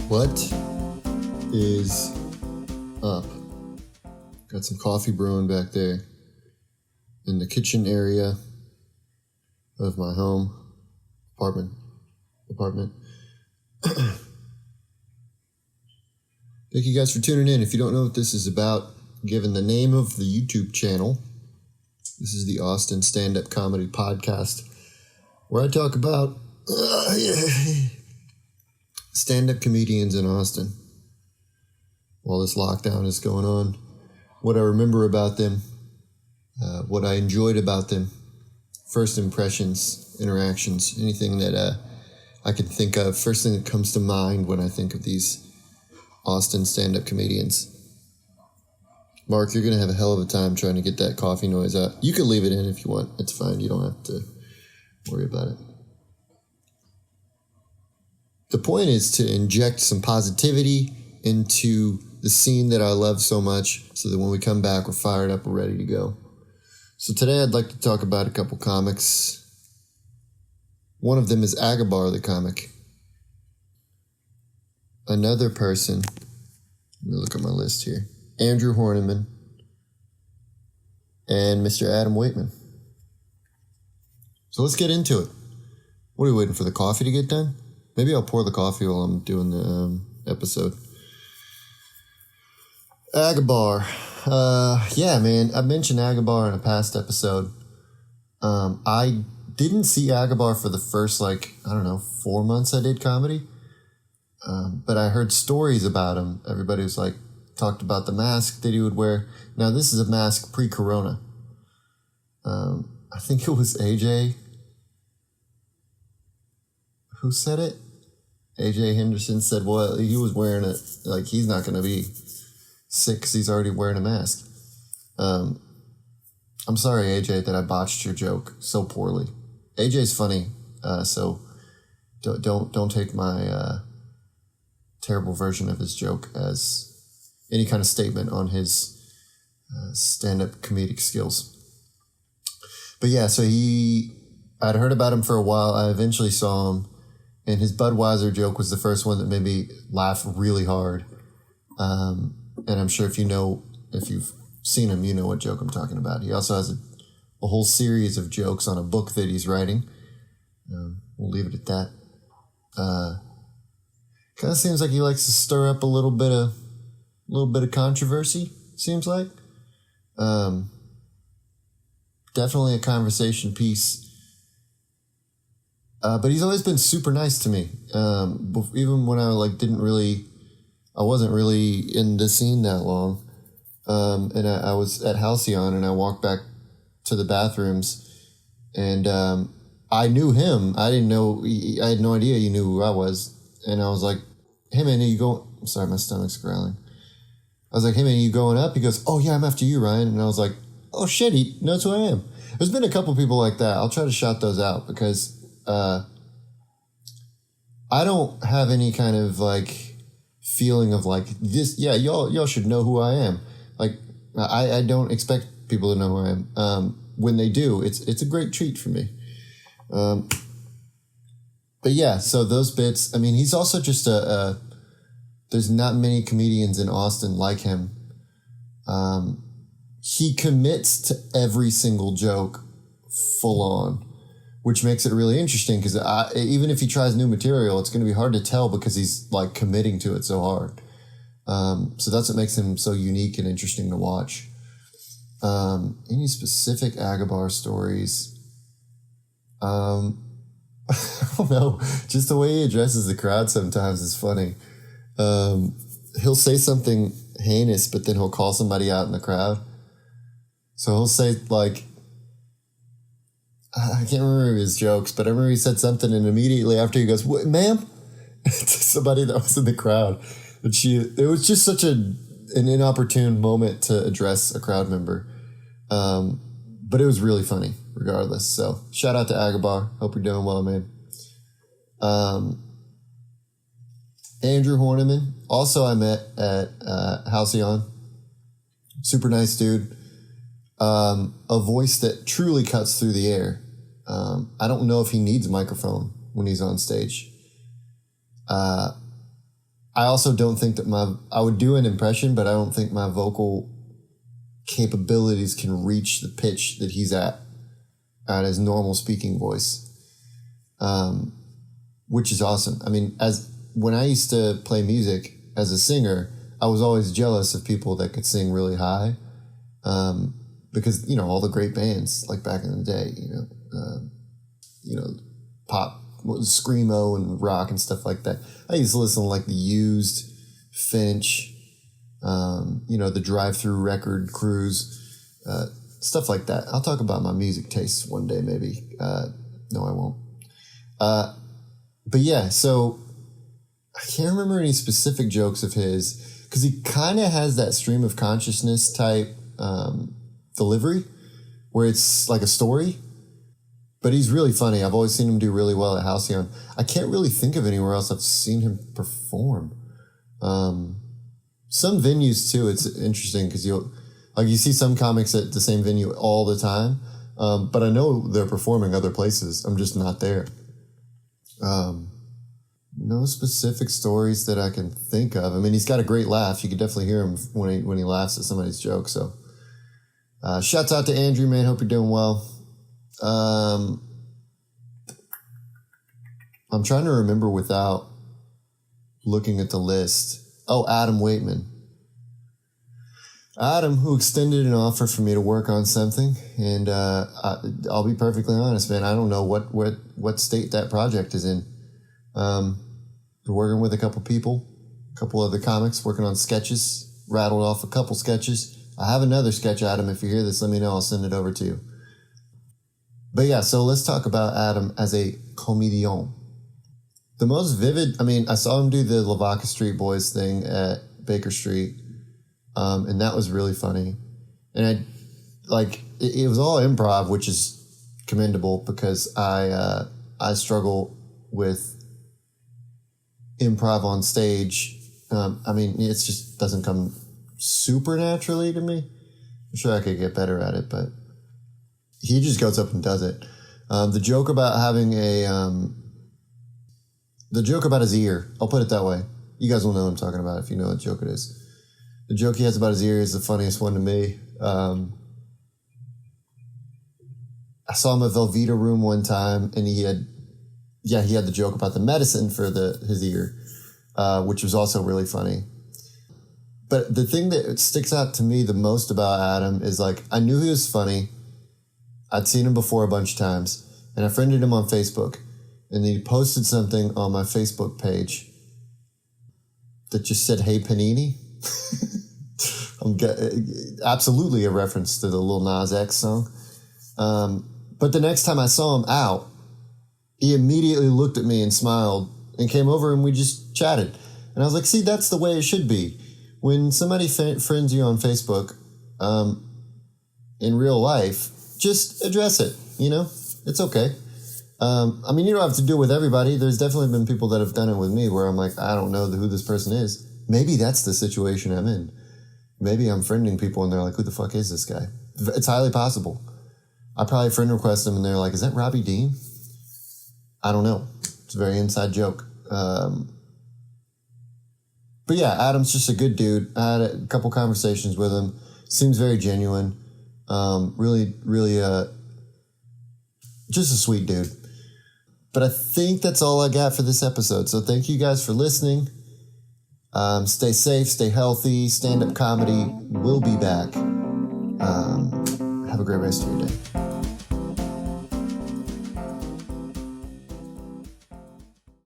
What is up? Got some coffee brewing back there in the kitchen area of my home apartment. Thank you guys for tuning in. If you don't know what this is about, given the name of the YouTube channel, this is the Austin Stand-Up Comedy Podcast, where I talk about stand-up comedians in Austin while this lockdown is going on, what I remember about them, what I enjoyed about them, first impressions, interactions, anything that I can think of, first thing that comes to mind when I think of these Austin stand-up comedians. Mark, you're going to have a hell of a time trying to get that coffee noise out. You can leave it in if you want. It's fine. You don't have to worry about it. The point is to inject some positivity into the scene that I love so much so that when we come back, we're fired up, we're ready to go. So today I'd like to talk about a couple comics. One of them is Agabar the Comic. Another person, let me look at my list here, Andrew Hornemon and Mr. Adam Weightman. So let's get into it. What are we waiting for, the coffee to get done? Maybe I'll pour the coffee while I'm doing the episode. Agabar. Yeah, man. I mentioned Agabar in a past episode. I didn't see Agabar for the first, 4 months I did comedy. But I heard stories about him. Everybody was talked about the mask that he would wear. Now, this is a mask pre-corona. I think it was AJ who said it. AJ Henderson said, well, he was wearing it, he's not going to be sick because he's already wearing a mask. I'm sorry, AJ, that I botched your joke so poorly. AJ's funny, so don't take my terrible version of his joke as any kind of statement on his stand-up comedic skills. But yeah, so I'd heard about him for a while. I eventually saw him. And his Budweiser joke was the first one that made me laugh really hard. And I'm sure if you've seen him, you know what joke I'm talking about. He also has a whole series of jokes on a book that he's writing. We'll leave it at that. Kind of seems like he likes to stir up a little bit of controversy, seems like. Definitely a conversation piece. But he's always been super nice to me. Even when I I wasn't really in the scene that long. And I was at Halcyon and I walked back to the bathrooms and I knew him. I had no idea he knew who I was. And I was like, hey man, are you going? I'm sorry, my stomach's growling. I was like, hey man, are you going up? He goes, oh yeah, I'm after you, Ryan. And I was like, oh shit, he knows who I am. There's been a couple people like that. I'll try to shout those out because I don't have any kind of feeling of this. Yeah, y'all should know who I am. I don't expect people to know who I am. When they do, it's a great treat for me. But yeah, so those bits. I mean, he's also just there's not many comedians in Austin like him. He commits to every single joke full on, which makes it really interesting because even if he tries new material, it's going to be hard to tell because he's committing to it so hard. So that's what makes him so unique and interesting to watch. Any specific Agabar stories? I don't know. Just the way he addresses the crowd sometimes is funny. He'll say something heinous, but then he'll call somebody out in the crowd. So he'll say I can't remember his jokes, but I remember he said something and immediately after he goes, what, ma'am? To somebody that was in the crowd. It was just such an inopportune moment to address a crowd member. But it was really funny regardless. So shout out to Agabar. Hope you're doing well, man. Andrew Hornemon, also I met at Halcyon. Super nice dude. A voice that truly cuts through the air. I don't know if he needs a microphone when he's on stage. I also don't think that I would do an impression, but I don't think my vocal capabilities can reach the pitch that he's at his normal speaking voice, which is awesome. I mean, when I used to play music as a singer, I was always jealous of people that could sing really high, because, all the great bands like back in the day, pop, screamo and rock and stuff like that. I used to listen to like the Used, Finch, the Drive-Through Record Crews, stuff like that. I'll talk about my music tastes one day, maybe. No, I won't. But yeah, so I can't remember any specific jokes of his, because he kind of has that stream of consciousness type delivery where it's like a story. But he's really funny. I've always seen him do really well at Halcyon. I can't really think of anywhere else I've seen him perform. Some venues too, it's interesting because you see some comics at the same venue all the time, but I know they're performing other places. I'm just not there. No specific stories that I can think of. I mean, he's got a great laugh. You can definitely hear him when he laughs at somebody's joke. So, shouts out to Andrew, man. Hope you're doing well. I'm trying to remember without looking at the list. Oh, Adam Weightman. Adam, who extended an offer for me to work on something, and I'll be perfectly honest, man. I don't know what state that project is in. We're working with a couple people, a couple other comics, working on sketches. Rattled off a couple sketches. I have another sketch, Adam. If you hear this, let me know. I'll send it over to you. But yeah, so let's talk about Adam as a comedian. The most vivid, I saw him do the Lavaca Street Boys thing at Baker Street, and that was really funny. And it was all improv, which is commendable because I struggle with improv on stage. It just doesn't come super naturally to me. I'm sure I could get better at it, but he just goes up and does it. The joke about having the joke about his ear, I'll put it that way. You guys will know what I'm talking about if you know what joke it is. The joke he has about his ear is the funniest one to me. I saw him at Velveeta Room one time, and he had the joke about the medicine for his ear, which was also really funny. But the thing that sticks out to me the most about Adam is I knew he was funny. I'd seen him before a bunch of times, and I friended him on Facebook, and he posted something on my Facebook page that just said, "Hey, Panini." Absolutely a reference to the Lil Nas X song. But the next time I saw him out, he immediately looked at me and smiled and came over and we just chatted. And I was like, see, that's the way it should be. When somebody friends you on Facebook, in real life, just address it, It's okay. You don't have to do it with everybody. There's definitely been people that have done it with me where I'm like, I don't know who this person is. Maybe that's the situation I'm in. Maybe I'm friending people and they're like, who the fuck is this guy? It's highly possible. I probably friend request them and they're like, is that Robbie Dean? I don't know. It's a very inside joke. But yeah, Adam's just a good dude. I had a couple conversations with him. Seems very genuine. Really, really, just a sweet dude. But I think that's all I got for this episode. So thank you guys for listening. Stay safe, stay healthy. Stand-up comedy will be back. Have a great rest of your day.